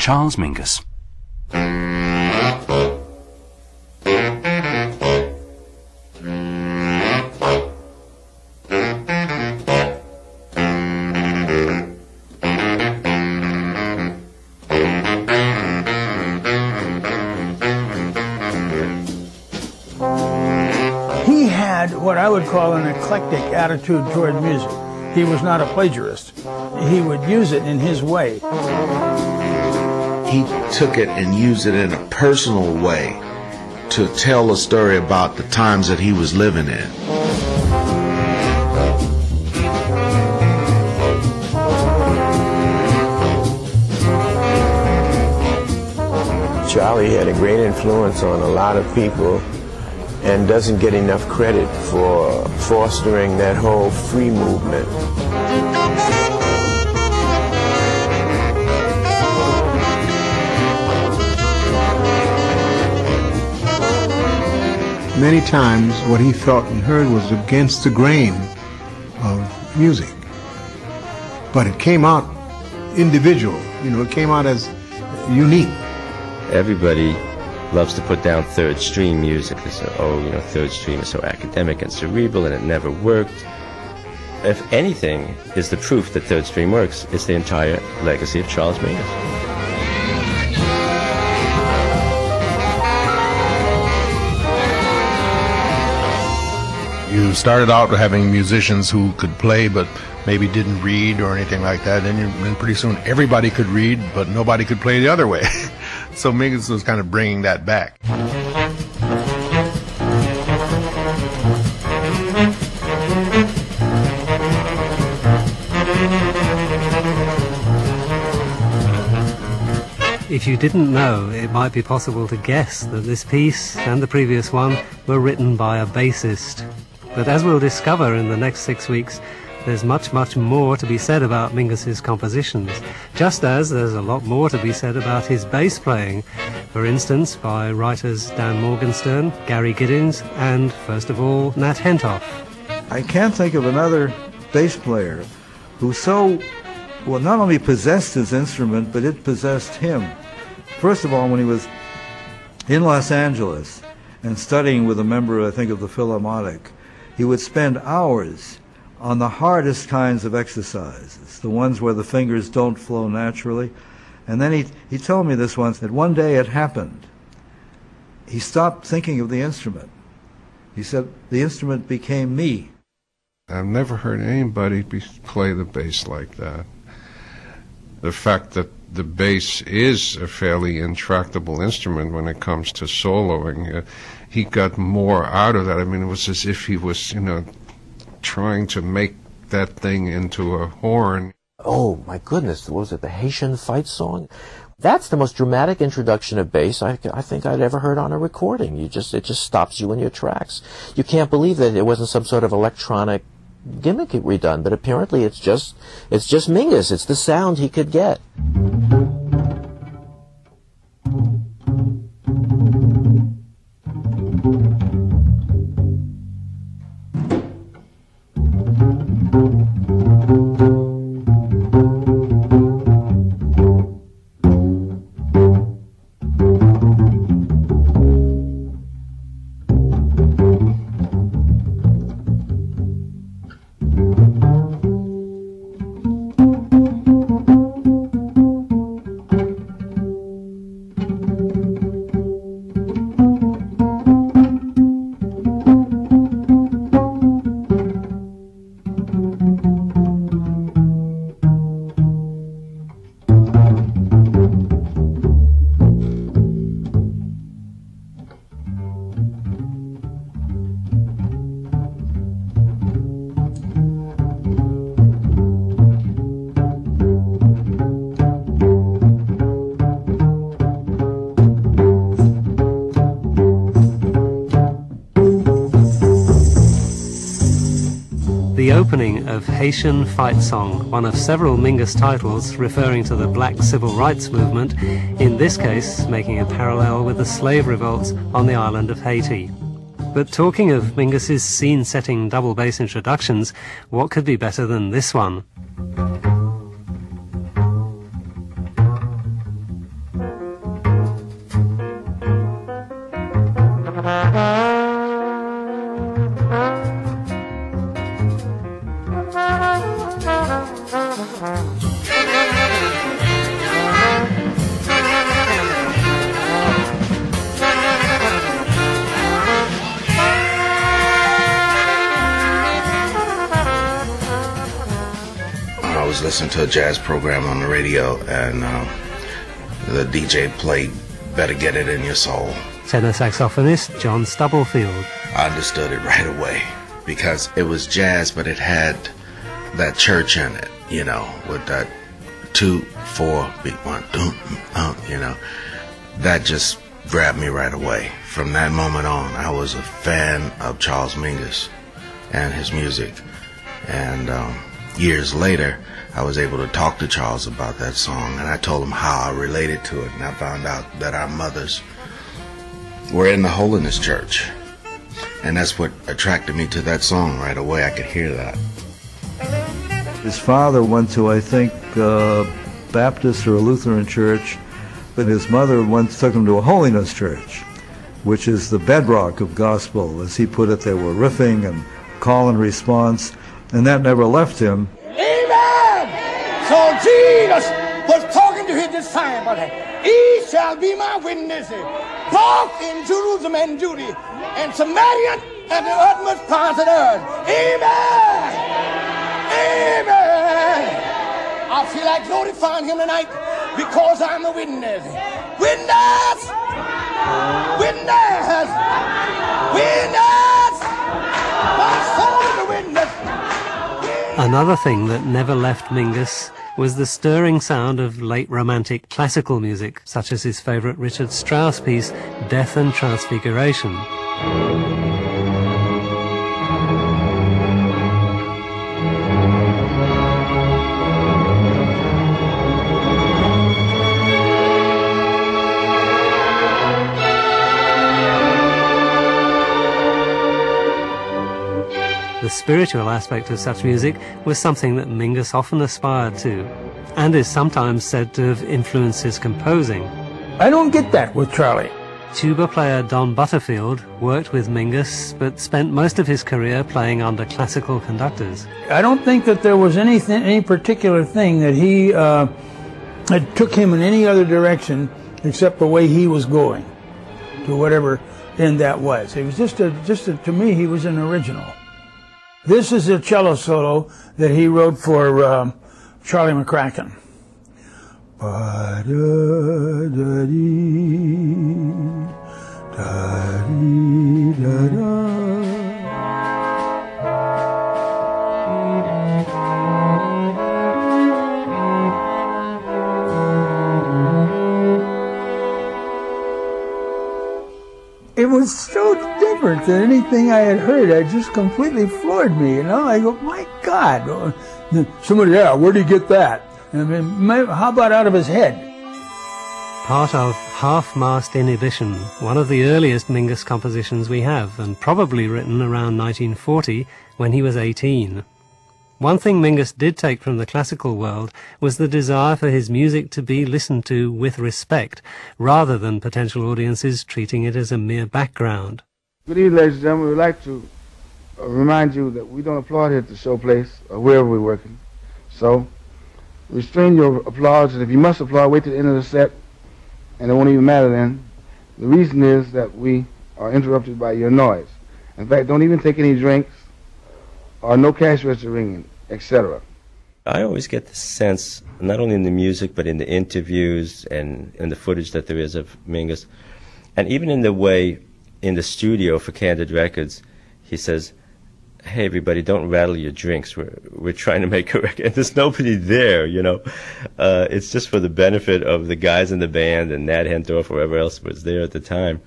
Charles Mingus. He had what I would call an eclectic attitude toward music. He was not a plagiarist. He would use it in his way. He took it and used it in a personal way to tell a story about the times that he was living in. Charlie had a great influence on a lot of people and doesn't get enough credit for fostering that whole free movement. Many times what he felt and heard was against the grain of music. But it came out individual, it came out as unique. Everybody loves to put down third stream music. They say, third stream is so academic and cerebral and it never worked. If anything is the proof that third stream works, it's the entire legacy of Charles Mingus. You started out having musicians who could play but maybe didn't read or anything like that, and then pretty soon everybody could read but nobody could play the other way. So Mingus was kind of bringing that back. If you didn't know, it might be possible to guess that this piece and the previous one were written by a bassist. But as we'll discover in the next 6 weeks, there's much, much more to be said about Mingus's compositions, just as there's a lot more to be said about his bass playing, for instance by writers Dan Morgenstern, Gary Giddins, and, first of all, Nat Hentoff. I can't think of another bass player who not only possessed his instrument, but it possessed him. First of all, when he was in Los Angeles and studying with a member, I think, of the Philharmonic, he would spend hours on the hardest kinds of exercises, the ones where the fingers don't flow naturally. And then he told me this once, that one day it happened. He stopped thinking of the instrument. He said, the instrument became me. I've never heard anybody play the bass like that. The fact that the bass is a fairly intractable instrument when it comes to soloing, he got more out of that. I mean, it was as if he was, trying to make that thing into a horn. Oh, my goodness, what was it, the Haitian fight song? That's the most dramatic introduction of bass I think I'd ever heard on a recording. It just stops you in your tracks. You can't believe that it wasn't some sort of electronic gimmick redone, but apparently it's just Mingus. It's the sound he could get. The opening of Haitian Fight Song, one of several Mingus titles referring to the black civil rights movement, in this case making a parallel with the slave revolts on the island of Haiti. But talking of Mingus's scene-setting double bass introductions, what could be better than this one? listening to a jazz program on the radio, and the DJ played Better Get It In Your Soul. Tenor saxophonist John Stubblefield. I understood it right away because it was jazz, but it had that church in it, you know, with that 2/4 beat, 1 2, you know. That just grabbed me right away. From that moment on, I was a fan of Charles Mingus and his music. And years later, I was able to talk to Charles about that song, and I told him how I related to it, and I found out that our mothers were in the Holiness Church. And that's what attracted me to that song right away. I could hear that. His father went to, I think, Baptist or a Lutheran church, but his mother once took him to a Holiness Church, which is the bedrock of gospel. As he put it, they were riffing and call and response, and that never left him. Amen! So Jesus was talking to his disciples. He shall be my witness, both in Jerusalem and Judea, and Samaria and the utmost parts of the earth. Amen! Amen! I feel like glorifying him tonight because I'm a witness. Witness! Witness! Witness! My soul is a witness! Another thing that never left Mingus was the stirring sound of late romantic classical music, such as his favourite Richard Strauss piece, Death and Transfiguration. The spiritual aspect of such music was something that Mingus often aspired to, and is sometimes said to have influenced his composing. I don't get that with Charlie. Tuba player Don Butterfield worked with Mingus, but spent most of his career playing under classical conductors. I don't think that there was any particular thing that he that took him in any other direction except the way he was going, to whatever end that was. It was to me, he was an original. This is a cello solo that he wrote for Charlie McCracken. It was so different than anything I had heard. It just completely floored me, you know. I go, my God. Somebody, yeah, where'd he get that? I mean, how about out of his head? Part of Half-Mast Inhibition, one of the earliest Mingus compositions we have, and probably written around 1940 when he was 18. One thing Mingus did take from the classical world was the desire for his music to be listened to with respect, rather than potential audiences treating it as a mere background. Good evening, ladies and gentlemen. We'd like to remind you that we don't applaud here at the show place or wherever we're working. So, restrain your applause, and if you must applaud, wait till the end of the set, and it won't even matter then. The reason is that we are interrupted by your noise. In fact, don't even take any drinks, or no cash register ringing, etc. I always get the sense, not only in the music, but in the interviews and in the footage that there is of Mingus, and even in the way in the studio for Candid Records, he says, hey, everybody, don't rattle your drinks. We're trying to make a record. And there's nobody there, you know. It's just for the benefit of the guys in the band and Nat Hentorf, or whoever else was there at the time.